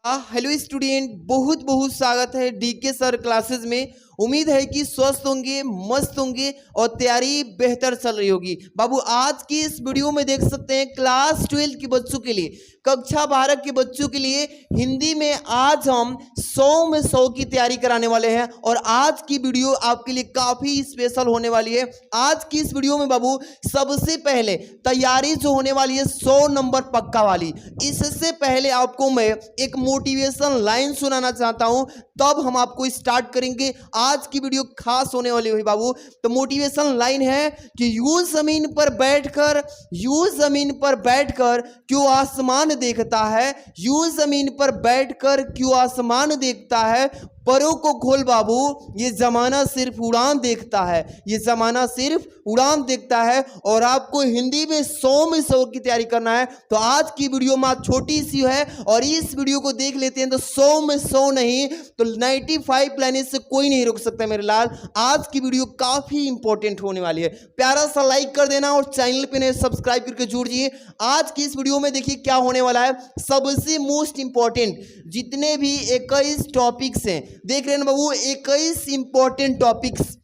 Hello student, बहुत बहुत स्वागत है डीके सर क्लासेस में। उम्मीद है कि स्वस्थ होंगे, मस्त होंगे और तैयारी बेहतर चल रही होगी। बाबू आज की इस वीडियो में देख सकते हैं क्लास 12 के बच्चों के लिए, कक्षा 12 के बच्चों के लिए हिंदी में आज हम 100 में 100 की तैयारी कराने वाले हैं। और आज की वीडियो आपके लिए काफी स्पेशल होने वाली है। आज की इस वीडियो में बाबू सबसे पहले तैयारी जो होने वाली है 100 नंबर पक्का वाली। इससे पहले आपको मैं एक मोटिवेशन लाइन सुनाना चाहता हूं, तब हम आपको स्टार्ट करेंगे। आज की वीडियो खास होने वाली है बाबू। तो मोटिवेशन लाइन है कि यूं जमीन पर बैठकर क्यों आसमान देखता है, यूं जमीन पर बैठकर क्यों आसमान देखता है, परों को खोल बाबू ये जमाना सिर्फ उड़ान देखता है, ये जमाना सिर्फ उड़ान देखता है। और आपको हिंदी में 100 में 100 की तैयारी करना है। तो आज की वीडियो में छोटी सी है और इस वीडियो को देख लेते हैं तो 100 में 100 नहीं तो 95 लाने से कोई नहीं रोक सकता मेरे लाल। आज की वीडियो काफी इंपॉर्टेंट होने वाली है। प्यारा सा लाइक कर देना और चैनल पे नए सब्सक्राइब करके जुड़ जाइए। आज की इस वीडियो में देखिए क्या होने वाला है। सबसे मोस्ट इंपॉर्टेंट जितने भी 21 टॉपिक्स हैं, देख रहे हैं ना बाबू, 21 इंपॉर्टेंट टॉपिक्स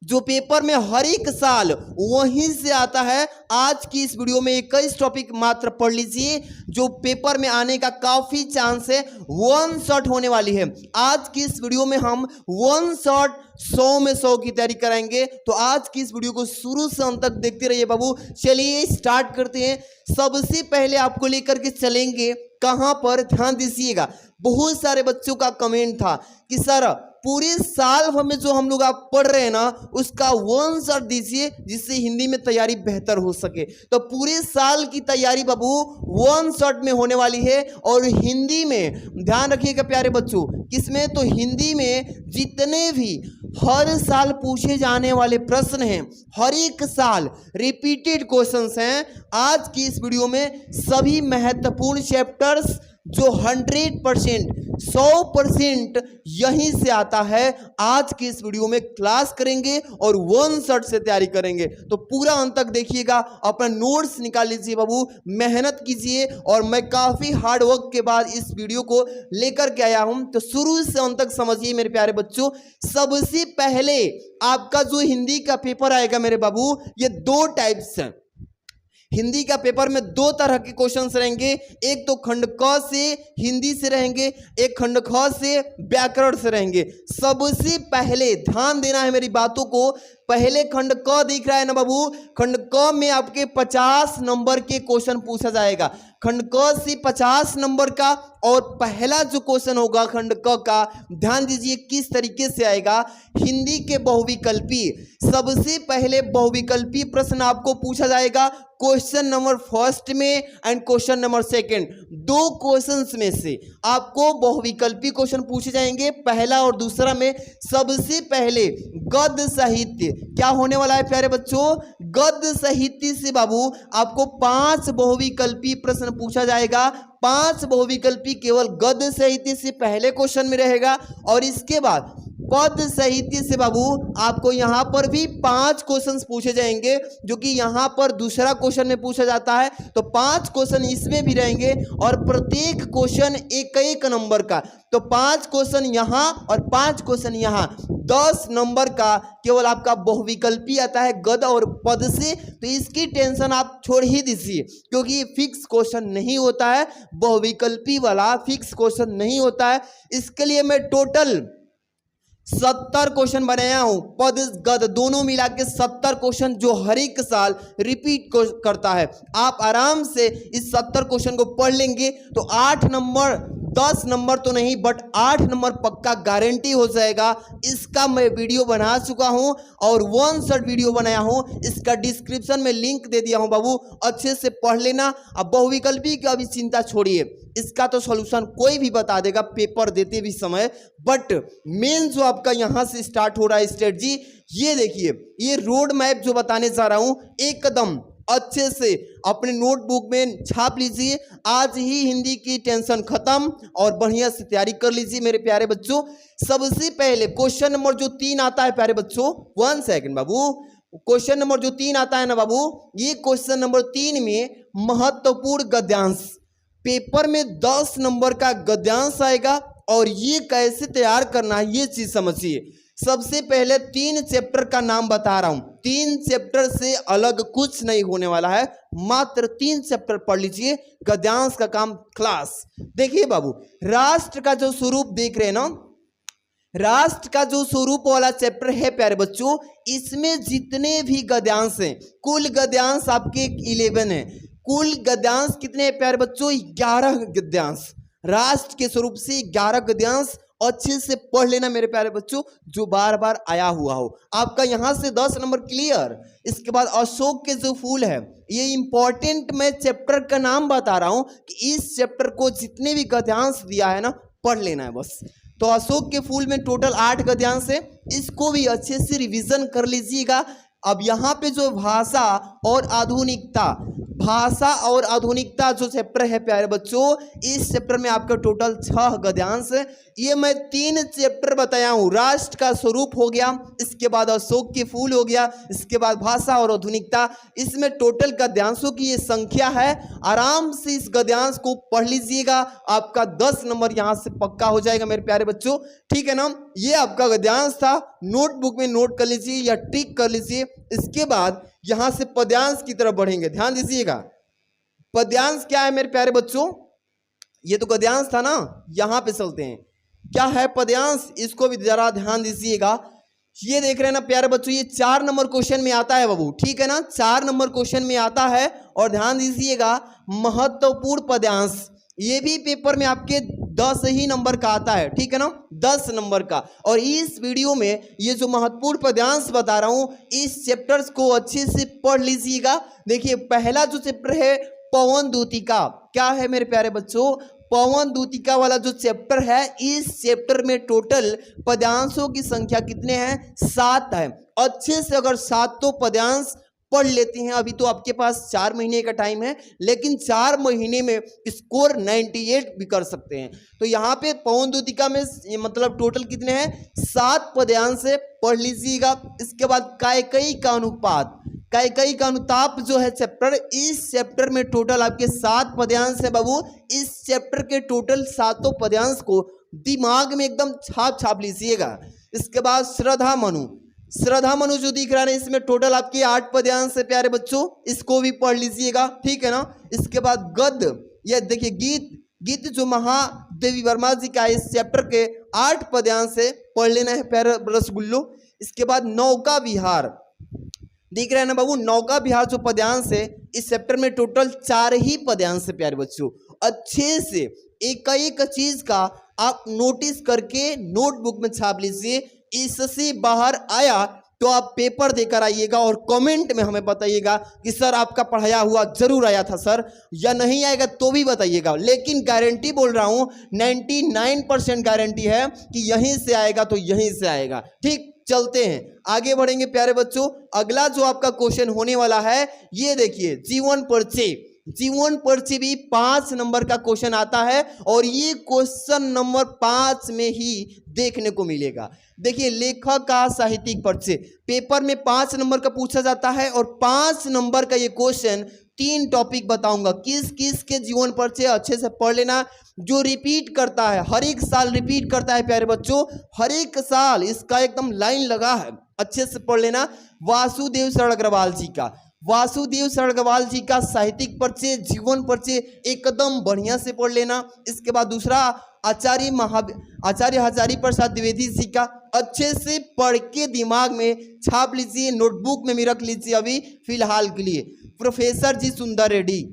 जो पेपर में हर एक साल वहीं से आता है। आज की इस वीडियो में 21 टॉपिक मात्र पढ़ लीजिए जो पेपर में आने का काफी चांस है। वन शॉट होने वाली है। आज की इस वीडियो में हम वन शॉट 100 में 100 की तैयारी कराएंगे। तो आज की इस वीडियो को शुरू से अंत तक देखते रहिए बाबू। चलिए स्टार्ट करते हैं। सबसे पहले आपको लेकर के चलेंगे कहां पर, ध्यान दीजिएगा। बहुत सारे बच्चों का कमेंट था कि सर पूरे साल हमें जो हम लोग आप पढ़ रहे हैं ना उसका वन शॉट दीजिए जिससे हिंदी में तैयारी बेहतर हो सके। तो पूरे साल की तैयारी बाबू वन शॉट में होने वाली है। और हिंदी में ध्यान रखिएगा प्यारे बच्चों, किसमें, तो हिंदी में जितने भी हर साल पूछे जाने वाले प्रश्न हैं, हर एक साल रिपीटेड क्वेश्चंस हैं। आज की इस वीडियो में सभी महत्वपूर्ण चैप्टर्स जो 100% 100% यहीं से आता है, आज की इस वीडियो में क्लास करेंगे और वन शॉट से तैयारी करेंगे। तो पूरा अंत तक देखिएगा, अपना नोट्स निकाल लीजिए बाबू, मेहनत कीजिए। और मैं काफी हार्ड वर्क के बाद इस वीडियो को लेकर के आया हूं। तो शुरू से अंत तक समझिए मेरे प्यारे बच्चों। सबसे पहले आपका जो हिंदी का पेपर आएगा मेरे बाबू, ये दो टाइप्स हैं। हिंदी का पेपर में दो तरह के क्वेश्चंस रहेंगे। एक तो खंड क से हिंदी से रहेंगे, एक खंड ख से व्याकरण से रहेंगे। सबसे पहले ध्यान देना है मेरी बातों को। पहले खंड क दिख रहा है ना बाबू, खंड क में आपके 50 नंबर के क्वेश्चन पूछा जाएगा। खंड क से 50 नंबर का। और पहला जो क्वेश्चन होगा खंड क का, ध्यान दीजिए किस तरीके से आएगा। हिंदी के बहुविकल्पी, सबसे पहले बहुविकल्पी प्रश्न आपको पूछा जाएगा क्वेश्चन नंबर फर्स्ट में एंड क्वेश्चन नंबर सेकंड। दो क्वेश्चंस में से आपको बहुविकल्पी क्वेश्चन पूछे जाएंगे, पहला और दूसरा में। सबसे पहले गद्य साहित्य क्या होने वाला है प्यारे बच्चों, गद्य साहित्य से बाबू आपको 5 बहुविकल्पी प्रश्न पूछा जाएगा। 5 बहुविकल्पी केवल गद्य साहित्य से पहले क्वेश्चन में रहेगा। और इसके बाद पद्य साहित्य से बाबू आपको यहां पर भी 5 क्वेश्चंस पूछे जाएंगे, जो कि यहां पर दूसरा क्वेश्चन में पूछा जाता है। तो 5 क्वेश्चन इसमें भी रहेंगे और प्रत्येक क्वेश्चन एक नंबर का। तो 5 क्वेश्चन यहां और 5 क्वेश्चन यहां, 10 नंबर का केवल आपका बहुविकल्पी आता है गद्य और पद से। तो इसकी टेंशन आप छोड़ ही दीजिए, क्योंकि ये फिक्स क्वेश्चन नहीं होता है। बहुविकल्पी वाला फिक्स क्वेश्चन नहीं होता है। इसके लिए मैं टोटल 70 क्वेश्चन बनाया हूं, पद गद दोनों मिला के 70 क्वेश्चन जो हर एक साल रिपीट करता है। आप आराम से इस 70 क्वेश्चन को पढ़ लेंगे तो 8 नंबर 10 नंबर तो नहीं बट 8 नंबर पक्का गारंटी हो जाएगा। इसका मैं वीडियो बना चुका हूं और वन शॉट वीडियो बनाया हूं, इसका डिस्क्रिप्शन में लिंक दे दिया हूं बाबू, अच्छे से पढ़ लेना। अब बहुविकल्पी की अभी चिंता छोड़िए, इसका तो सॉल्यूशन कोई भी बता देगा पेपर देते भी समय। बट मेन जो आपका यहां से स्टार्ट हो रहा है स्ट्रेटजी, ये देखिए, ये रोड मैप जो बताने जा रहा हूं एकदम अच्छे से अपने नोटबुक में छाप लीजिए। आज ही हिंदी की टेंशन खत्म और बढ़िया से तैयारी कर लीजिए मेरे प्यारे बच्चों। सबसे पहले क्वेश्चन नंबर जो 3 आता है प्यारे बच्चों, 1 सेकंड बाबू, क्वेश्चन नंबर जो 3 आता है ना बाबू, ये क्वेश्चन नंबर 3 में महत्वपूर्ण गद्यांश पेपर में 10 नंबर का गद्यांश आएगा और ये कैसे तैयार करना है ये चीज समझिए। सबसे पहले 3 चैप्टर का नाम बता रहा हूं, 3 चैप्टर से अलग कुछ नहीं होने वाला है, मात्र 3 चैप्टर पढ़ लीजिए, गद्यांश का काम क्लास। देखिए बाबू, राष्ट्र का जो स्वरूप देख रहे हैं ना, राष्ट्र का जो स्वरूप वाला चैप्टर है प्यारे बच्चों, इसमें जितने भी गद्यांश हैं, कुल गद्यांश आपके 11 है। कुल गद्यांश कितने हैं प्यारे बच्चों? 11 गद्यांश। राष्ट्र के स्वरूप से 11 गद्यांश अच्छे से पढ़ लेना मेरे प्यारे बच्चों, जो बार बार आया हुआ हो। आपका यहां से 10 नंबर क्लियर। इसके बाद अशोक के जो फूल है, ये इंपॉर्टेंट मैं चैप्टर का नाम बता रहा हूं कि इस चैप्टर को जितने भी गद्यांश दिया है ना, पढ़ लेना है बस। तो अशोक के फूल में टोटल 8 गद्यांश है, इसको भी अच्छे से रिवीजन कर लीजिएगा। अब यहाँ पे जो भाषा और आधुनिकता, भाषा और आधुनिकता जो चैप्टर है प्यारे बच्चों, इस चैप्टर में आपका टोटल 6 गद्यांश है। ये मैं 3 चैप्टर बताया हूँ। राष्ट्र का स्वरूप हो गया, इसके बाद अशोक के फूल हो गया, इसके बाद भाषा और आधुनिकता। इसमें टोटल गद्यांशों की ये संख्या है। आराम से इस गद्यांश को पढ़ लीजिएगा, आपका 10 नंबर यहाँ से पक्का हो जाएगा मेरे प्यारे बच्चों, ठीक है ना। ये आपका गद्यांश था, नोटबुक में नोट कर लीजिए या टिक कर लीजिए। इसके बाद यहां से पद्यांश की तरफ बढ़ेंगे, ध्यान दीजिएगा। पद्यांश क्या है मेरे प्यारे बच्चों? ये तो गद्यांश था ना, यहां पे चलते हैं। क्या है पद्यांश, इसको भी जरा ध्यान दीजिएगा। ये देख रहे हैं ना प्यारे बच्चों, ये 4 नंबर क्वेश्चन में आता है बाबू, ठीक है ना, 4 नंबर क्वेश्चन में आता है। और ध्यान दीजिएगा, महत्वपूर्ण पद्यांश, ये भी पेपर में आपके 10 ही नंबर का आता है, ठीक है ना, 10 नंबर का। और इस वीडियो में ये जो महत्वपूर्ण पद्यांश बता रहा हूं, इस चैप्टर्स को अच्छे से पढ़ लीजिएगा। देखिए, पहला जो चैप्टर है पवन दूतिका, क्या है मेरे प्यारे बच्चों? पवन दूतिका वाला जो चैप्टर है, इस चैप्टर में टोटल पद्यांशों की संख्या कितने हैं? 7 है। अच्छे से अगर 7 पद्यांश पढ़ लेते हैं, अभी तो आपके पास 4 महीने का टाइम है, लेकिन 4 महीने में स्कोर 98 भी कर सकते हैं। तो यहाँ पे पवन दूतिका में मतलब टोटल कितने हैं? 7 पद्यांश से पढ़ लीजिएगा। इसके बाद कैकेयी का अनुपात, कैकेयी का अनुताप जो है चैप्टर, इस चैप्टर में टोटल आपके 7 पद्यांश है बाबू। इस चैप्टर के टोटल 7 पद्यांश को दिमाग में एकदम छाप लीजिएगा। इसके बाद श्रद्धा मनु, श्रद्धा मनु जो दिख रहा है, इसमें टोटल आपके 8 पद्यांश है प्यारे बच्चों, इसको भी पढ़ लीजिएगा, ठीक है ना। इसके बाद गद्य, ये देखिए गीत, गीत जो महादेवी वर्मा जी का, इस चैप्टर के 8 पद्यांश से पढ़ लेना है प्यारे रसगुल्लो। इसके बाद नौका विहार, दिख रहा है ना बाबू, नौका विहार जो पद्यांश है, इस चैप्टर में टोटल 4 ही पद्यांश है प्यारे बच्चों। अच्छे से एक चीज का आप नोटिस करके नोटबुक में छाप लीजिए। इससे बाहर आया तो आप पेपर देकर आइएगा और कमेंट में हमें बताइएगा कि सर आपका पढ़ाया हुआ जरूर आया था सर, या नहीं आएगा तो भी बताइएगा। लेकिन गारंटी बोल रहा हूं, 99% गारंटी है कि यहीं से आएगा तो यहीं से आएगा। ठीक, चलते हैं आगे बढ़ेंगे प्यारे बच्चों। अगला जो आपका क्वेश्चन होने वाला है, ये देखिए जीवन परिचय। जीवन परिचय भी 5 नंबर का क्वेश्चन आता है और ये क्वेश्चन नंबर 5 में ही देखने को मिलेगा। देखिए, लेखक का साहित्यिक परिचय पेपर में 5 नंबर का पूछा जाता है और 5 नंबर का ये क्वेश्चन 3 टॉपिक बताऊंगा, किस किस के जीवन परिचय अच्छे से पढ़ लेना। जो रिपीट करता है, हर एक साल रिपीट करता है प्यारे बच्चों, हर एक साल इसका एकदम लाइन लगा है, अच्छे से पढ़ लेना। वासुदेव शरण अग्रवाल जी का, वासुदेव शरण अग्रवाल जी का साहित्यिक परिचय, जीवन परिचय एकदम बढ़िया से पढ़ लेना। इसके बाद दूसरा आचार्य हजारी प्रसाद द्विवेदी जी का, अच्छे से पढ़ के दिमाग में छाप लीजिए, नोटबुक में भी रख लीजिए अभी फिलहाल के लिए। प्रोफेसर जी सुंदर रेड्डी,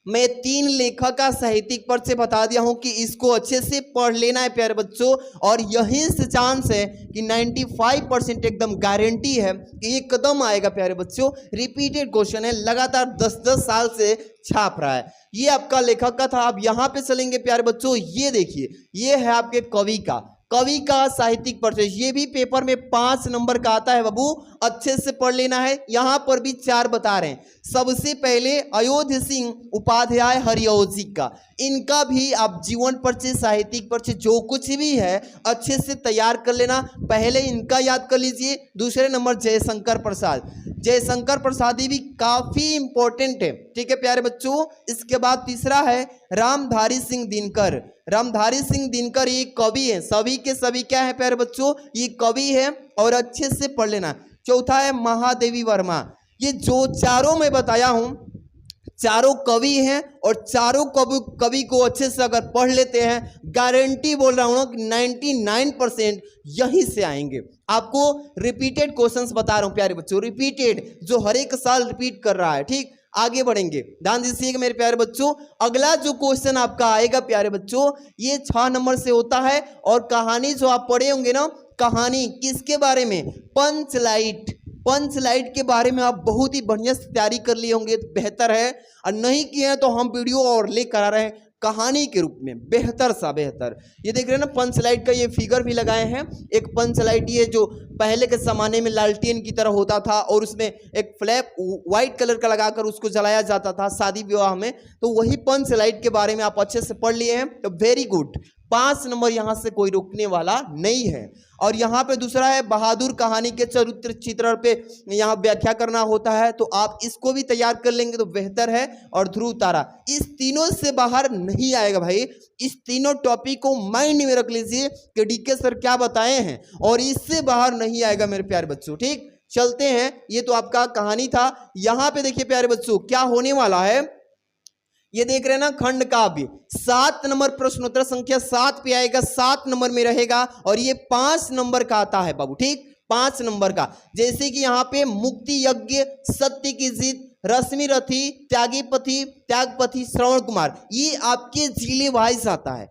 मैं 3 लेखक का साहित्यिक परिचय बता दिया हूं कि इसको अच्छे से पढ़ लेना है प्यारे बच्चों। और यहीं से चांस है कि 95% एकदम गारंटी है कि ये कदम आएगा प्यारे बच्चों। रिपीटेड क्वेश्चन है, लगातार 10-10 साल से छाप रहा है। ये आपका लेखक का था। अब यहाँ पे चलेंगे प्यारे बच्चों, ये देखिए, ये है आपके कवि का, कवि का साहित्यिक परिचय। ये भी पेपर में 5 नंबर का आता है बाबू, अच्छे से पढ़ लेना है। यहां पर भी 4 बता रहे हैं। सबसे पहले अयोध्या सिंह उपाध्याय हरिऔजी का, इनका भी आप जीवन परिचय, साहित्यिक परिचय जो कुछ भी है अच्छे से तैयार कर लेना। पहले इनका याद कर लीजिए। दूसरे नंबर जयशंकर प्रसाद, जयशंकर प्रसाद भी काफी इंपॉर्टेंट है, ठीक है प्यारे बच्चों। इसके बाद तीसरा है रामधारी सिंह दिनकर। रामधारी सिंह दिनकर ये कवि है, सभी के सभी क्या है प्यारे बच्चों, ये कवि है और अच्छे से पढ़ लेना। चौथा है महादेवी वर्मा। ये जो चारों मैं बताया हूं चारों कवि हैं और चारों कवि को अच्छे से अगर पढ़ लेते हैं, गारंटी बोल रहा हूं कि 99% यहीं से आएंगे। आपको रिपीटेड क्वेश्चंस बता रहा हूं प्यारे बच्चों, रिपीटेड, जो हर एक साल रिपीट कर रहा है। ठीक, आगे बढ़ेंगे, ध्यान दीजिएगा मेरे प्यारे बच्चों। अगला जो क्वेश्चन आपका आएगा प्यारे बच्चों, ये 6 नंबर से होता है और कहानी जो आप पढ़े होंगे ना, कहानी किसके बारे में, पंचलाइट। पंचलाइट के बारे में आप बहुत ही बढ़िया से तैयारी कर लिए होंगे तो बेहतर है, और नहीं किए हैं तो हम वीडियो और लेकर आ रहे हैं कहानी के रूप में, बेहतर सा बेहतर। ये देख रहे हैं ना पंचलाइट का ये फिगर भी लगाए हैं। एक पंचलाइट ये जो पहले के ज़माने में लालटेन की तरह होता था और उसमें एक फ्लैप व्हाइट कलर का लगाकर उसको जलाया जाता था शादी विवाह में, तो वही पंचलाइट के बारे में आप अच्छे से पढ़ लिए हैं तो वेरी गुड। 5 नंबर यहाँ से कोई रुकने वाला नहीं है। और यहाँ पे दूसरा है बहादुर कहानी के चरित्र चित्रण पे यहाँ व्याख्या करना होता है, तो आप इसको भी तैयार कर लेंगे तो बेहतर है। और ध्रुव तारा, इस तीनों से बाहर नहीं आएगा भाई। इस तीनों टॉपिक को माइंड में रख लीजिए कि डीके सर क्या बताए हैं, और इससे बाहर नहीं आएगा मेरे प्यारे बच्चों। ठीक, चलते हैं। ये तो आपका कहानी था। यहाँ पे देखिए प्यारे बच्चों क्या होने वाला है, ये देख रहे हैं ना खंड काव्य। 7 नंबर प्रश्नोत्तर संख्या 7 पे आएगा, 7 नंबर में रहेगा और ये 5 नंबर का आता है बाबू। ठीक, 5 नंबर का। जैसे कि यहाँ पे मुक्ति यज्ञ, सत्य की जीत, रश्मि रथी, त्यागपति, श्रवण कुमार, ये आपके जिले वाइज आता है।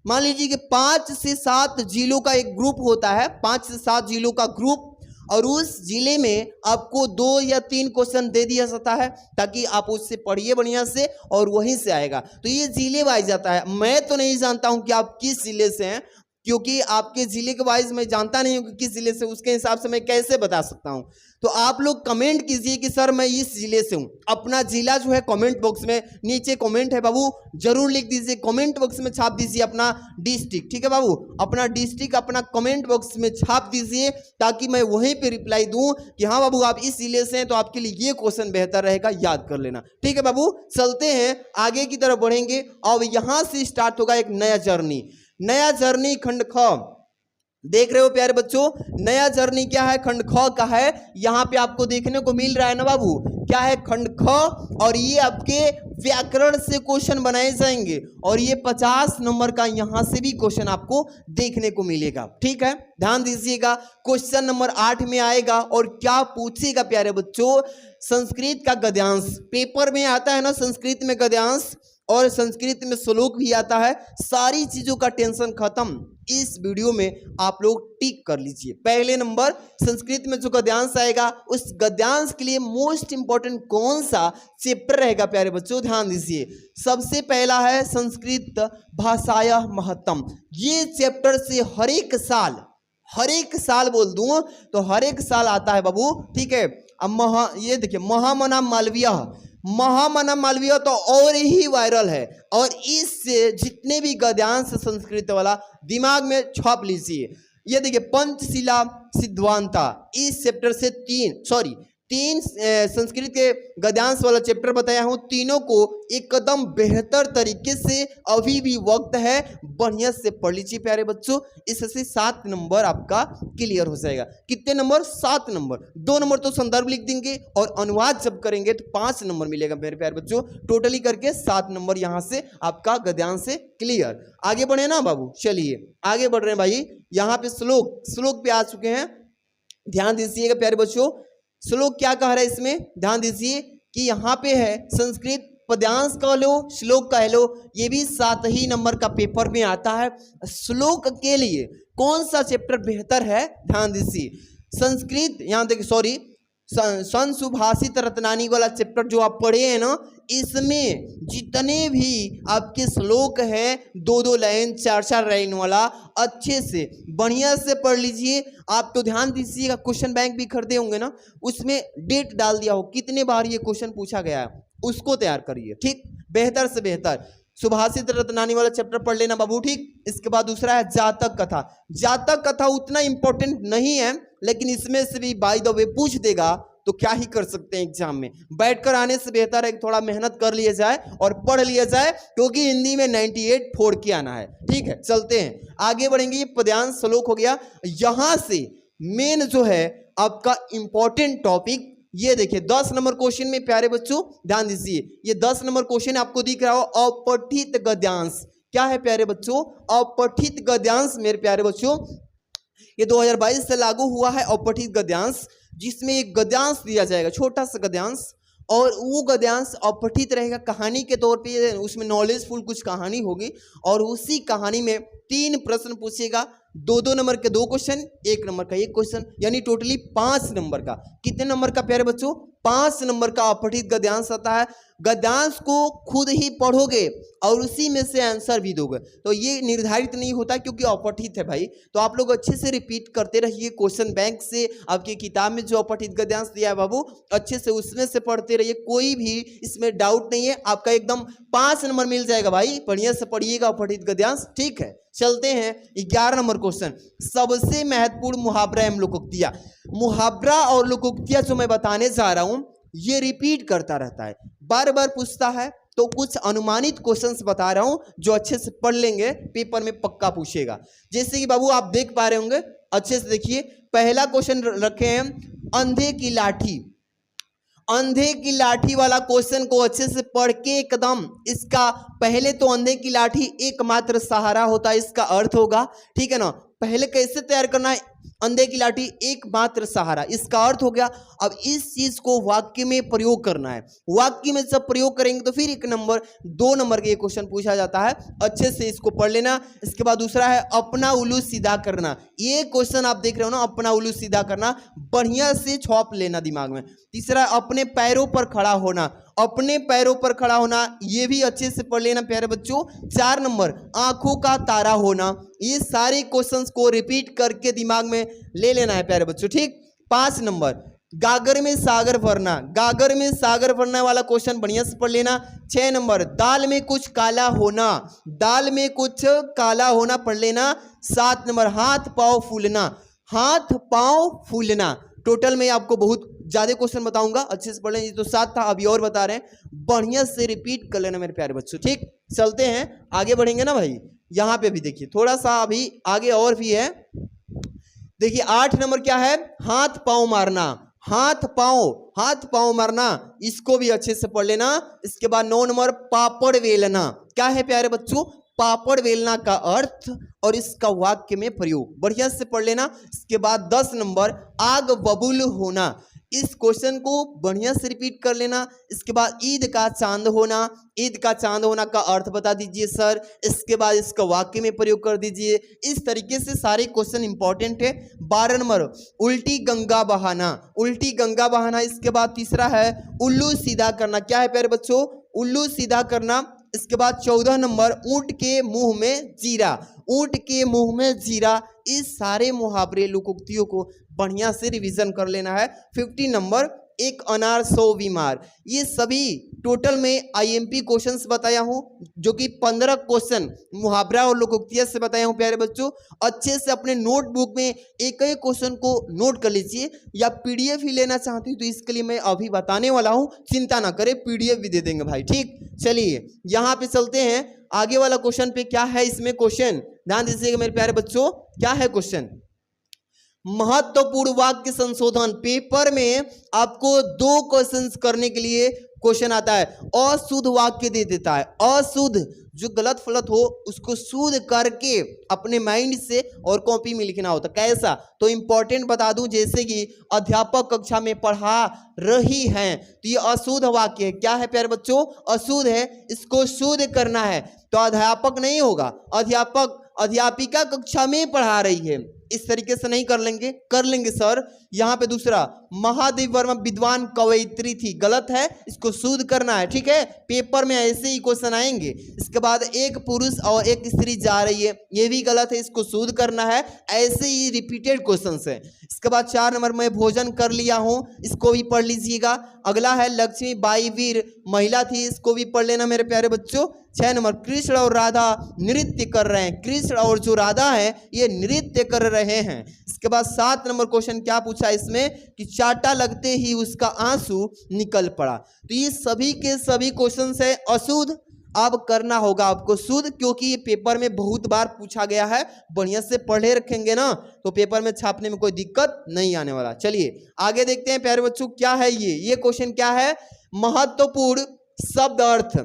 मान लीजिए कि 5 से 7 जिलों का एक ग्रुप होता है, 5 से 7 जिलों का ग्रुप, और उस जिले में आपको 2 या 3 क्वेश्चन दे दिया जाता है ताकि आप उससे पढ़िए बढ़िया से, और वहीं से आएगा। तो ये जिले वाइज जाता है। मैं तो नहीं जानता हूं कि आप किस जिले से हैं, क्योंकि आपके जिले के वाइज मैं जानता नहीं हूं कि किस जिले से, उसके हिसाब से मैं कैसे बता सकता हूं। तो आप लोग कमेंट कीजिए कि सर मैं इस जिले से हूं। अपना जिला जो है कमेंट बॉक्स में, नीचे कमेंट है बाबू, जरूर लिख दीजिए। कमेंट बॉक्स में छाप दीजिए अपना डिस्ट्रिक्ट, ठीक है बाबू, अपना डिस्ट्रिक्ट अपना कमेंट बॉक्स में छाप दीजिए ताकि मैं वहीं पे रिप्लाई दूं कि हाँ बाबू आप इस जिले से हैं, तो आपके लिए ये क्वेश्चन बेहतर रहेगा, याद कर लेना। ठीक है बाबू, चलते हैं आगे की तरफ बढ़ेंगे। अब यहां से स्टार्ट होगा एक नया जर्नी। नया जर्नी खंड ख, देख रहे हो प्यारे बच्चों, नया जर्नी क्या है, खंड ख का है। यहां पे आपको देखने को मिल रहा है ना बाबू, क्या है, खंड ख, और ये आपके व्याकरण से क्वेश्चन बनाए जाएंगे और ये 50 नंबर का यहां से भी क्वेश्चन आपको देखने को मिलेगा। ठीक है, ध्यान दीजिएगा। क्वेश्चन नंबर 8 में आएगा और क्या पूछेगा प्यारे बच्चों, संस्कृत का गद्यांश। पेपर में आता है ना संस्कृत में गद्यांश, और संस्कृत में श्लोक भी आता है। सारी चीजों का टेंशन खत्म, इस वीडियो में आप लोग टिक कर लीजिए। पहले नंबर संस्कृत में जो गद्यांश आएगा, उस गद्यांश के लिए मोस्ट इंपॉर्टेंट कौन सा चैप्टर रहेगा प्यारे बच्चों, ध्यान दीजिए। सबसे पहला है संस्कृत भाषायाः महत्तम। ये चैप्टर से हर एक साल बोल दूं तो हर एक साल आता है बाबू। ठीक है, अब ये देखिए महामना मालवीय तो और ही वायरल है, और इससे जितने भी गद्यांश संस्कृत वाला दिमाग में छाप लीजिए। ये देखिए पंचशिला सिद्धांता, इस चैप्टर से 3 संस्कृत के गद्यांश वाला चैप्टर बताया हूँ। तीनों को एकदम बेहतर तरीके से अभी भी वक्त है, बढ़िया से पढ़ लीजिए प्यारे बच्चों। इससे 7 नंबर आपका क्लियर हो जाएगा। कितने नंबर, 7 नंबर। 2 नंबर तो संदर्भ लिख देंगे और अनुवाद जब करेंगे तो 5 नंबर मिलेगा मेरे प्यारे बच्चों। टोटली करके 7 नंबर यहाँ से आपका गद्यांश से क्लियर। आगे बढ़े ना बाबू, चलिए आगे बढ़ रहे हैं भाई। यहाँ पे श्लोक पे आ चुके हैं, ध्यान दीजिएगा प्यारे बच्चों। श्लोक क्या कह रहा है इसमें, ध्यान दीजिए कि यहाँ पे है संस्कृत पद्यांश कह लो, श्लोक कह लो, ये भी 7 ही नंबर का पेपर में आता है। श्लोक के लिए कौन सा चैप्टर बेहतर है, ध्यान दीजिए। संस्कृत, यहाँ देखिए, संसुभाषित रत्नानी वाला चैप्टर जो आप पढ़े हैं ना, इसमें जितने भी आपके श्लोक है 2-2 लाइन 4-4 लाइन वाला अच्छे से बढ़िया से पढ़ लीजिए। आप तो ध्यान दीजिएगा, क्वेश्चन बैंक भी खरीदे होंगे ना, उसमें डेट डाल दिया हो कितने बार ये क्वेश्चन पूछा गया है, उसको तैयार करिए। ठीक, बेहतर से बेहतर सुभाषित रत्नानी वाला चैप्टर पढ़ लेना बाबू। ठीक, इसके बाद दूसरा है जातक कथा। जातक कथा उतना इंपॉर्टेंट नहीं है, लेकिन इसमें से भी बाय द वे पूछ देगा तो क्या ही कर सकते हैं एग्जाम में। बैठकर आने से बेहतर है कि थोड़ा मेहनत कर लिया जाए और पढ़ लिया जाए, क्योंकि हिंदी में 98 फोड़ के आना है। ठीक है, चलते हैं आगे बढ़ेंगे। ये पद्यांश श्लोक हो गया। यहां से मेन जो है आपका इंपॉर्टेंट टॉपिक, ये देखिए 10 नंबर क्वेश्चन में प्यारे बच्चों ध्यान दीजिए, ये 10 नंबर क्वेश्चन आपको दिख रहा हो, अपठित गद्यांश। क्या है प्यारे बच्चों? अपठित गद्यांश। मेरे प्यारे बच्चों, ये 2022 से लागू हुआ है अपठित गद्यांश, जिसमें एक गद्यांश दिया जाएगा, छोटा सा गद्यांश, और वो गद्यांश अपठित रहेगा कहानी के तौर पे। उसमें नॉलेजफुल कुछ कहानी होगी और उसी कहानी में 3 प्रश्न पूछेगा, 2-2 नंबर के 2 क्वेश्चन, 1 नंबर का 1 क्वेश्चन, यानी टोटली 5 नंबर का। कितने नंबर का प्यारे बच्चों? 5 नंबर का अपठित गद्यांश आता है। गद्यांश को खुद ही पढ़ोगे और उसी में से आंसर भी दोगे, तो ये निर्धारित नहीं होता क्योंकि अपठित है भाई। तो आप लोग अच्छे से रिपीट करते रहिए, क्वेश्चन बैंक से आपकी किताब में जो अपठित गद्यांश दिया है बाबू, अच्छे से उसमें से पढ़ते रहिए, कोई भी इसमें डाउट नहीं है, आपका एकदम 5 नंबर मिल जाएगा भाई। बढ़िया से पढ़िएगा अपठित गद्यांश। ठीक है, चलते हैं 11 नंबर क्वेश्चन। सबसे महत्वपूर्ण मुहावरा एवं लोकोक्तियां। मुहावरा और लोकोक्तियां जो मैं बताने जा रहा हूं, ये रिपीट करता रहता है, बार बार पूछता है, तो कुछ अनुमानित क्वेश्चंस बता रहा हूं जो अच्छे से पढ़ लेंगे पेपर में पक्का पूछेगा। जैसे कि बाबू आप देख पा रहे होंगे, अच्छे से देखिए। पहला क्वेश्चन रखे हैं अंधे की लाठी। अंधे की लाठी वाला क्वेश्चन को अच्छे से पढ़ के एकदम, इसका पहले तो अंधे की लाठी एकमात्र सहारा होता है, इसका अर्थ होगा। ठीक है ना, पहले कैसे तैयार करना है, अंधे की लाठी एकमात्र सहारा, इसका अर्थ हो गया। अब इस चीज को वाक्य में प्रयोग करना है, वाक्य में जब प्रयोग करेंगे तो फिर 1 नंबर 2 नंबर के क्वेश्चन पूछा जाता है, अच्छे से इसको पढ़ लेना। इसके बाद दूसरा है अपना उल्लू सीधा करना। ये क्वेश्चन आप देख रहे हो ना, अपना उल्लू सीधा करना, बढ़िया से छाप लेना दिमाग में। तीसरा अपने पैरों पर खड़ा होना, अपने पैरों पर खड़ा होना, ये भी अच्छे से पढ़ लेना प्यारे बच्चों। 4 नंबर आंखों का तारा होना। ये सारे क्वेश्चंस को रिपीट करके दिमाग में ले लेना है प्यारे बच्चों। ठीक, 5 नंबर गागर में सागर भरना। गागर में सागर भरना वाला क्वेश्चन बढ़िया से पढ़ लेना। 6 नंबर दाल में कुछ काला होना। दाल में कुछ काला होना पढ़ लेना। 7 नंबर हाथ पांव फूलना। हाथ पांव फूलना। टोटल में आपको बहुत ज्यादा क्वेश्चन बताऊंगा, अच्छे से पढ़ लें। ये तो 7 था, अभी और बता रहे हैं, बढ़िया से रिपीट कर लेना मेरे प्यारे बच्चों। ठीक, चलते हैं आगे बढ़ेंगे ना भाई। यहाँ पे भी देखिए थोड़ा सा अभी आगे और भी है। देखिए 8 नंबर क्या है, हाथ पांव मारना। हाथ पांव मारना, इसको भी अच्छे से पढ़ लेना। इसके बाद 9 नंबर पापड़ वेलना। क्या है प्यारे बच्चों? पापड़ वेलना का अर्थ और इसका वाक्य में प्रयोग, बढ़िया से पढ़ लेना। इसके बाद 10 नंबर आग बबूल होना। इस क्वेश्चन को बढ़िया से रिपीट कर लेना। इसके बाद ईद का चांद होना। ईद का चांद होना का अर्थ बता दीजिए सर। इसके बाद इसका वाक्य में प्रयोग कर दीजिए। इस तरीके से सारे क्वेश्चन इंपॉर्टेंट है। 12 नंबर उल्टी गंगा बहाना। उल्टी गंगा बहाना। इसके बाद तीसरा है उल्लू सीधा करना। क्या है प्यारे बच्चों? उल्लू सीधा करना। इसके बाद 14 नंबर ऊंट के मुंह में जीरा। ऊंट के मुंह में जीरा। इस सारे मुहावरे लोकोक्तियों को बढ़िया से रिवीजन कर लेना है। 50 नंबर एक अनार 100 बीमार। ये सभी टोटल में आईएमपी क्वेश्चंस बताया हूं, जो कि 15 क्वेश्चन मुहावरा और लोकोक्तियां से बताया हूं प्यारे बच्चों। अच्छे से अपने नोटबुक में एक एक क्वेश्चन को नोट कर लीजिए, या पीडीएफ ही लेना चाहते हो तो इसके लिए मैं अभी बताने वाला हूं, चिंता ना करें, पीडीएफ भी दे देंगे भाई। ठीक, चलिए यहाँ पे चलते हैं आगे वाला क्वेश्चन पे। क्या है इसमें क्वेश्चन, ध्यान दीजिएगा मेरे प्यारे बच्चों। क्या है क्वेश्चन? महत्वपूर्ण वाक्य संशोधन। पेपर में आपको 2 क्वेश्चंस करने के लिए क्वेश्चन आता है, अशुद्ध वाक्य दे देता है। अशुद्ध जो गलत फलत हो उसको शुद्ध करके अपने माइंड से और कॉपी में लिखना होता। कैसा? तो इंपॉर्टेंट बता दूं, जैसे कि अध्यापक कक्षा में पढ़ा रही हैं, तो ये अशुद्ध वाक्य है। क्या है प्यारे बच्चों? अशुद्ध है, इसको शुद्ध करना है। तो अध्यापक नहीं होगा, अध्यापक अध्यापिका कक्षा में पढ़ा रही है, इस तरीके से नहीं कर लेंगे सर। यहाँ पे दूसरा, महादेवी वर्मा विद्वान कवयित्री थी, गलत है, इसको शुद्ध करना है, ठीक है। पेपर में ऐसे ही क्वेश्चन आएंगे। इसके बाद एक पुरुष और एक स्त्री जा रही है, ये भी गलत है, इसको शुद्ध करना है, ऐसे ही रिपीटेड क्वेश्चन है। इसके बाद 4 नंबर में भोजन कर लिया हूं, इसको भी पढ़ लीजिएगा। अगला है लक्ष्मी बाई वीर महिला थी, इसको भी पढ़ लेना मेरे प्यारे बच्चों। 6 नंबर, कृष्ण और राधा नृत्य कर रहे हैं, कृष्ण और जो राधा है ये नृत्य कर रहे हैं। इसके बाद 7 नंबर क्वेश्चन क्या पूछा इसमें कि चाटा लगते ही उसका आंसू निकल पड़ा। तो ये सभी के सभी क्वेश्चन है अशुद्ध, अब करना होगा आपको शुद्ध, क्योंकि ये पेपर में बहुत बार पूछा गया है। बढ़िया से पढ़े रखेंगे ना तो पेपर में छापने में कोई दिक्कत नहीं आने वाला। चलिए आगे देखते हैं प्यारे बच्चों, क्या है ये क्वेश्चन क्या है, महत्वपूर्ण शब्द अर्थ।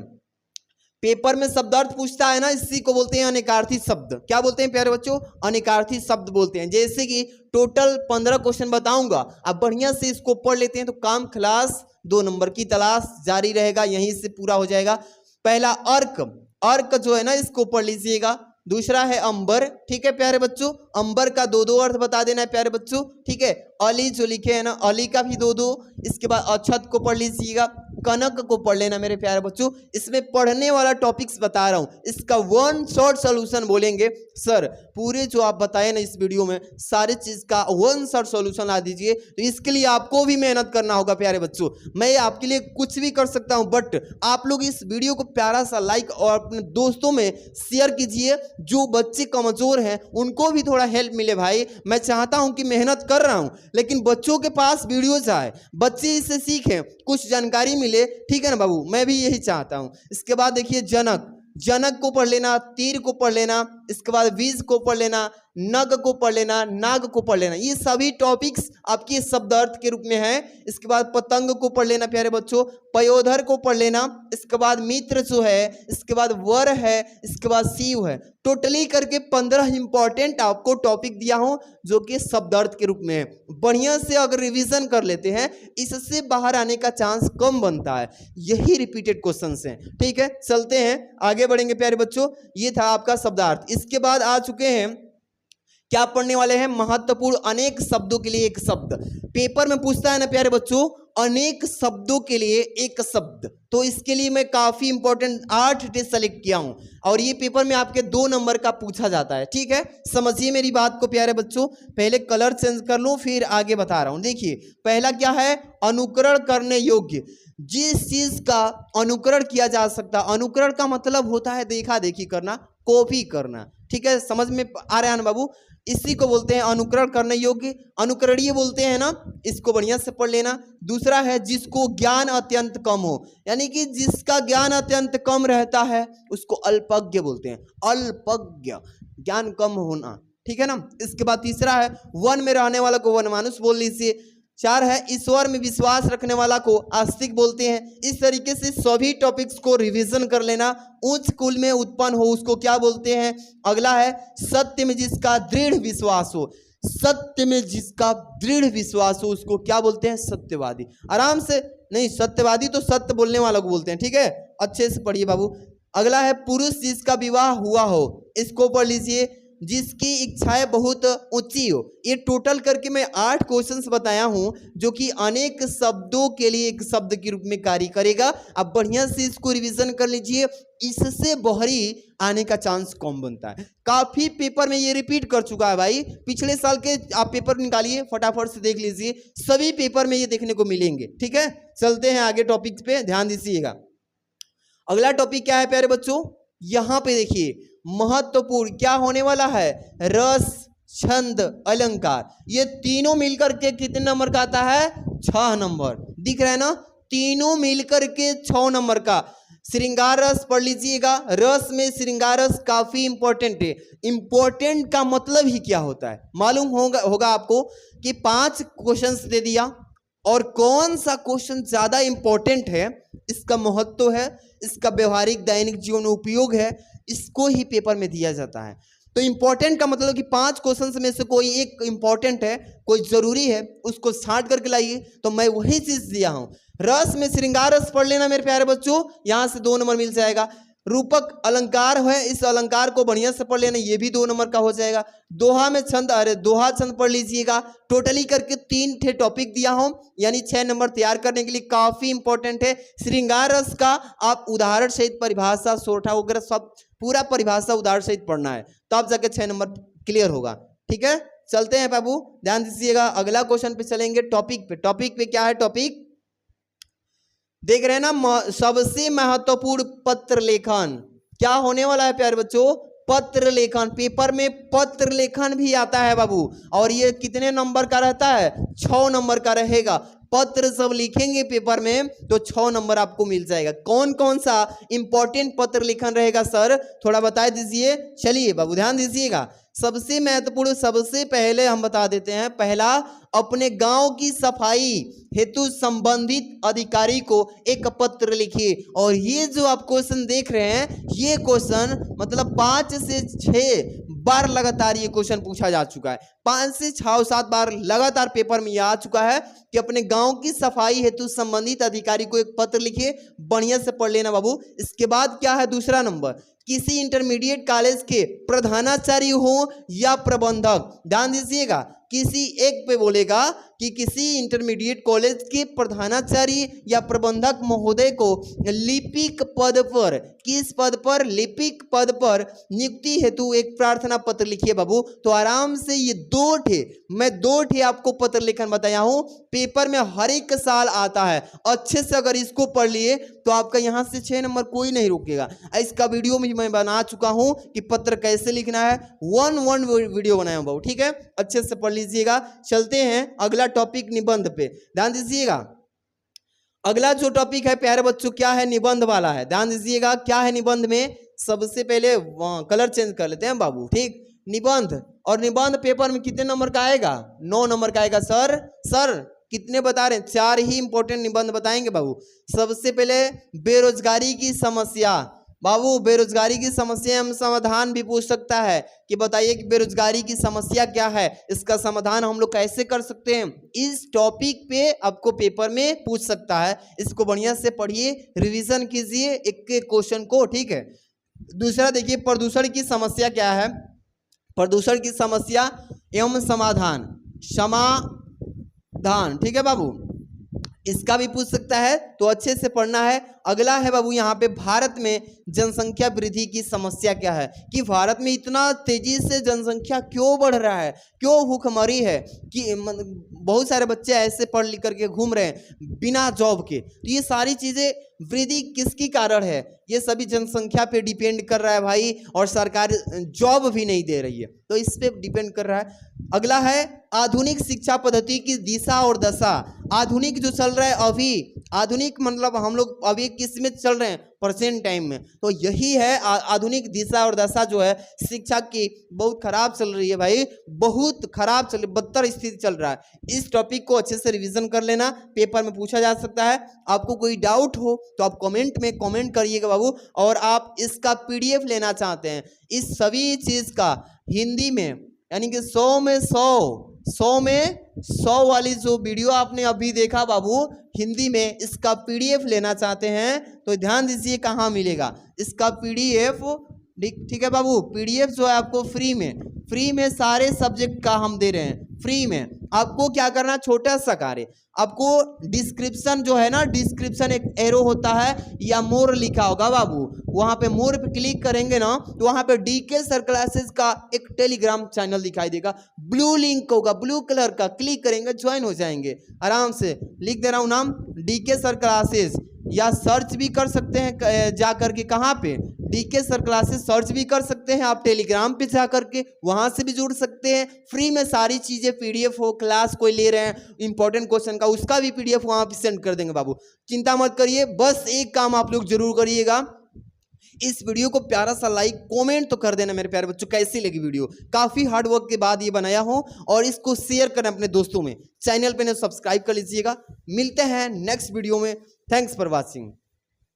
पेपर में शब्द अर्थ पूछता है ना, इसी को बोलते हैं अनेकार्थी शब्द। क्या बोलते हैं प्यारे बच्चों, अनेकार्थी शब्द बोलते हैं। जैसे कि टोटल 15 क्वेश्चन बताऊंगा, आप बढ़िया से इसको पढ़ लेते हैं तो काम खलास, 2 नंबर की तलाश जारी रहेगा, यहीं से पूरा हो जाएगा। पहला अर्क, अर्क जो है ना इसको पढ़ लीजिएगा। दूसरा है अंबर, ठीक है प्यारे बच्चों, अंबर का 2 अर्थ बता देना है प्यारे बच्चों, ठीक है। अली जो लिखे है ना, अली का भी 2। इसके बाद अक्षत को पढ़ लीजिएगा, कनक को पढ़ लेना मेरे प्यारे बच्चों। इसमें पढ़ने वाला टॉपिक्स बता रहा हूं, इसका 1 शॉर्ट सॉल्यूशन बोलेंगे सर, पूरे जो आप बताए ना इस वीडियो में सारे चीज का 1 शॉर्ट सॉल्यूशन ला दीजिए। तो इसके लिए आपको भी मेहनत करना होगा प्यारे बच्चों। मैं आपके लिए कुछ भी कर सकता हूं, बट आप लोग इस वीडियो को प्यारा सा लाइक और अपने दोस्तों में शेयर कीजिए। जो बच्चे कमजोर हैं उनको भी थोड़ा हेल्प मिले भाई। मैं चाहता हूं कि मेहनत कर रहा हूं, लेकिन बच्चों के पास वीडियो जाए, बच्चे इससे सीखें, कुछ जानकारी मिले, ठीक है ना बाबू, मैं भी यही चाहता हूं। इसके बाद देखिए जनक, जनक को पढ़ लेना, तीर को पढ़ लेना, इसके बाद बीज को पढ़ लेना, नग को पढ़ लेना, नाग को पढ़ लेना। ये सभी टॉपिक्स आपके शब्द अर्थ के रूप में हैं। इसके बाद पतंग को पढ़ लेना प्यारे बच्चों, पयोधर को पढ़ लेना, इसके बाद मित्र जो है, इसके बाद वर है, इसके बाद शिव है। टोटली करके 15 इंपॉर्टेंट आपको टॉपिक दिया हूं जो कि शब्द अर्थ के रूप में है। बढ़िया से अगर रिवीजन कर लेते हैं, इससे बाहर आने का चांस कम बनता है। यही रिपीटेड क्वेश्चंस हैं, ठीक है। चलते हैं आगे बढ़ेंगे प्यारे बच्चों, ये था आपका शब्दार्थ। इसके बाद आ चुके हैं, क्या पढ़ने वाले हैं, महत्वपूर्ण अनेक शब्दों के लिए एक शब्द। पेपर में पूछता है ना प्यारे बच्चों, अनेक शब्दों के लिए एक शब्द, तो इसके लिए मैं काफी इंपॉर्टेंट 8 टेस्ट सेलेक्ट किया हूं और ये पेपर में आपके 2 नंबर का पूछा जाता है, ठीक है। समझिए मेरी बात को प्यारे बच्चों, पहले कलर चेंज कर लूं फिर आगे बता रहा हूं। देखिए पहला क्या है, अनुकरण करने योग्य, जिस चीज का अनुकरण किया जा सकता। अनुकरण का मतलब होता है देखा देखी करना, कॉपी करना, ठीक है। समझ में आ रहा है ना बाबू, इसी को बोलते हैं अनुकरण करने योग्य, अनुकरणीय बोलते हैं ना, इसको बढ़िया से पढ़ लेना। दूसरा है जिसको ज्ञान अत्यंत कम हो, यानी कि जिसका ज्ञान अत्यंत कम रहता है उसको अल्पज्ञ बोलते हैं, अल्पज्ञ, ज्ञान कम होना, ठीक है ना। इसके बाद तीसरा है वन में रहने वाला को वनमानुष बोल लीजिए। 4 है ईश्वर में विश्वास रखने वाला को आस्तिक बोलते हैं। इस तरीके से सभी टॉपिक्स को रिवीजन कर लेना। उच्च कुल में उत्पन्न हो उसको क्या बोलते हैं। अगला है सत्य में जिसका दृढ़ विश्वास हो, सत्य में जिसका दृढ़ विश्वास हो उसको क्या बोलते हैं, सत्यवादी। आराम से, नहीं सत्यवादी तो सत्य बोलने वाला को बोलते हैं, ठीक है, अच्छे से पढ़िए बाबू। अगला है पुरुष जिसका विवाह हुआ हो, इसको पढ़ लीजिए। जिसकी इच्छाएं बहुत ऊंची हो। ये टोटल करके मैं 8 क्वेश्चंस बताया हूं जो कि अनेक शब्दों के लिए एक शब्द के रूप में कार्य करेगा। आप बढ़िया से इसको रिवीजन कर लीजिए, इससे बहरी आने का चांस कम बनता है। काफी पेपर में ये रिपीट कर चुका है भाई, पिछले साल के आप पेपर निकालिए फटाफट से देख लीजिए, सभी पेपर में ये देखने को मिलेंगे, ठीक है। चलते हैं आगे टॉपिक पे, ध्यान दीजिएगा। अगला टॉपिक क्या है प्यारे बच्चों, यहां पे देखिए महत्वपूर्ण क्या होने वाला है, रस, छंद, अलंकार। ये तीनों मिलकर के कितने नंबर का आता है, 6 नंबर। दिख रहा है ना, तीनों मिलकर के 6 नंबर का। श्रृंगार रस पढ़ लीजिएगा, रस में श्रृंगार रस काफी इंपॉर्टेंट है। इंपॉर्टेंट का मतलब ही क्या होता है मालूम होगा आपको कि 5 क्वेश्चंस दे दिया और कौन सा क्वेश्चन ज्यादा इंपॉर्टेंट है, इसका महत्व है, इसका व्यवहारिक दैनिक जीवन में उपयोग है, इसको ही पेपर में दिया जाता है। तो इंपॉर्टेंट का मतलब कि 5 क्वेश्चन में से कोई एक इंपॉर्टेंट है, कोई जरूरी है, उसको छांट करके लाइए। तो मैं वही चीज दिया हूं। रस में श्रृंगार रस पढ़ लेना मेरे प्यारे बच्चों, यहां से 2 नंबर मिल जाएगा। रूपक अलंकार है, इस अलंकार को बढ़िया से पढ़ लेना, ये भी 2 नंबर का हो जाएगा। दोहा में छंद, अरे दोहा छंद पढ़ लीजिएगा। टोटली करके 3 ठे टॉपिक दिया हूं, यानी 6 नंबर तैयार करने के लिए काफी इंपॉर्टेंट है। श्रृंगार रस का आप उदाहरण सहित परिभाषा, सोठा वगैरह सब पूरा परिभाषा उदाहरण सहित पढ़ना है, तब जाके 6 नंबर क्लियर होगा। ठीक है, चलते हैं बाबू, ध्यान दीजिएगा। अगला क्वेश्चन पे चलेंगे, टॉपिक पे। टॉपिक पे क्या है? टॉपिक देख रहे हैं ना, सबसे महत्वपूर्ण पत्र लेखन क्या होने वाला है प्यारे बच्चों? पत्र लेखन। पेपर में पत्र लेखन भी आता है बाबू, और ये कितने नंबर का रहता है? 6 नंबर का रहेगा। पत्र सब लिखेंगे पेपर में तो 6 नंबर आपको मिल जाएगा। कौन कौन सा इंपॉर्टेंट पत्र लेखन रहेगा सर, थोड़ा बता दीजिए। चलिए बाबू ध्यान दीजिएगा। सबसे महत्वपूर्ण, सबसे पहले हम बता देते हैं। पहला, अपने गांव की सफाई हेतु संबंधित अधिकारी को एक पत्र लिखिए। और ये जो आप क्वेश्चन देख रहे हैं, ये क्वेश्चन मतलब 5 से 6 बार लगातार ये क्वेश्चन पूछा जा चुका है। 5 से 6-7 बार लगातार पेपर में यह आ चुका है कि अपने गांव की सफाई हेतु संबंधित अधिकारी को एक पत्र लिखिए। बढ़िया से पढ़ लेना बाबू। इसके बाद क्या है? दूसरा नंबर, किसी इंटरमीडिएट कॉलेज के प्रधानाचार्य हो या प्रबंधक, ध्यान दीजिएगा, किसी एक पे बोलेगा कि किसी इंटरमीडिएट कॉलेज के प्रधानाचार्य या प्रबंधक महोदय को लिपिक पद पर, किस पद पर? लिपिक पद पर नियुक्ति हेतु एक प्रार्थना पत्र लिखिए बाबू। तो आराम से ये 2 ठे, मैं 2 ठे आपको पत्र लेखन बताया हूं, पेपर में हर एक साल आता है। अच्छे से अगर इसको पढ़ लिए तो आपका यहां से 6 नंबर कोई नहीं रोकेगा। इसका वीडियो में मैं बना चुका हूं कि पत्र कैसे लिखना है, 1 वीडियो बनाया हूं बाबू। ठीक है, अच्छे से पढ़ लीजिएगा। चलते हैं अगला टॉपिक, निबंध पे। ध्यान दीजिएगा, अगला जो टॉपिक है प्यारे बच्चों क्या है? निबंध वाला है। ध्यान दीजिएगा, क्या है निबंध में? सबसे पहले कलर चेंज कर लेते हैं बाबू। ठीक, निबंध, और निबंध पेपर में कितने नंबर का आएगा? 9 नंबर का आएगा। सर कितने बता रहे हैं? 4 ही इंपॉर्टेंट निबंध बताएंगे बाबू। सबसे पहले बेरोजगारी की समस्या। बाबू बेरोजगारी की समस्या हम समाधान भी पूछ सकता है कि बताइए कि बेरोजगारी की समस्या क्या है, इसका समाधान हम लोग कैसे कर सकते हैं। इस टॉपिक पे आपको पेपर में पूछ सकता है। इसको बढ़िया से पढ़िए, रिवीजन कीजिए एक एक क्वेश्चन को। ठीक है, दूसरा देखिए, प्रदूषण की समस्या क्या है? प्रदूषण की समस्या एवं समाधान, समाधान। ठीक है बाबू, इसका भी पूछ सकता है, तो अच्छे से पढ़ना है। अगला है बाबू यहाँ पे, भारत में जनसंख्या वृद्धि की समस्या क्या है? कि भारत में इतना तेजी से जनसंख्या क्यों बढ़ रहा है, क्यों भूखमरी है, कि बहुत सारे बच्चे ऐसे पढ़ लिख करके घूम रहे हैं बिना जॉब के। तो ये सारी चीजें वृद्धि किसकी कारण है? ये सभी जनसंख्या पे डिपेंड कर रहा है भाई, और सरकार जॉब भी नहीं दे रही है, तो इस पे डिपेंड कर रहा है। अगला है आधुनिक शिक्षा पद्धति की दिशा और दशा। आधुनिक जो चल रहा है अभी, आधुनिक मतलब हम लोग अभी किस में चल रहे हैं? प्रेजेंट टाइम में। तो यही है आधुनिक दिशा और दशा जो है शिक्षा की, बहुत खराब चल रही है भाई, बहुत खराब चल, बदतर स्थिति चल रहा है। इस टॉपिक को अच्छे से रिवीजन कर लेना, पेपर में पूछा जा सकता है। आपको कोई डाउट हो तो आप कमेंट में कमेंट करिएगा बाबू। और आप इसका PDF लेना चाहते हैं, इस सभी चीज का हिंदी में, यानी कि 100 में 100 वाली जो वीडियो आपने अभी देखा बाबू, हिंदी में इसका PDF लेना चाहते हैं तो ध्यान दीजिए कहाँ मिलेगा इसका PDF। ठीक है बाबू, PDF जो है आपको फ्री में सारे सब्जेक्ट का हम दे रहे हैं, फ्री में। आपको क्या करना, छोटा सा कार्य, आपको डिस्क्रिप्शन जो है ना, डिस्क्रिप्शन एक एरो होता है या मोर लिखा होगा बाबू, वहां पे मोर पे क्लिक करेंगे ना तो वहां पे DK सर क्लासेस का एक टेलीग्राम चैनल दिखाई देगा, ब्लू लिंक होगा, ब्लू कलर का, क्लिक करेंगे ज्वाइन हो जाएंगे आराम से। लिख दे रहा हूं नाम, DK सर क्लासेस, या सर्च भी कर सकते हैं जा करके, कहाँ पे? DK सर क्लासेस सर्च भी कर सकते हैं आप, टेलीग्राम पे जा करके वहां से भी जुड़ सकते हैं। फ्री में सारी चीजें PDF हो, क्लास कोई ले रहे हैं इंपॉर्टेंट क्वेश्चन का, उसका भी PDF वहां पे सेंड कर देंगे बाबू, चिंता मत करिए। बस एक काम आप लोग जरूर करिएगा, इस वीडियो को प्यारा सा लाइक कमेंट तो कर देना मेरे प्यारे बच्चों। कैसी लगी वीडियो? काफी हार्ड वर्क के बाद ये बनाया हूं, और इसको शेयर करें अपने दोस्तों में। चैनल पे ने सब्सक्राइब कर लीजिएगा। मिलते हैं नेक्स्ट वीडियो में। Thanks for watching.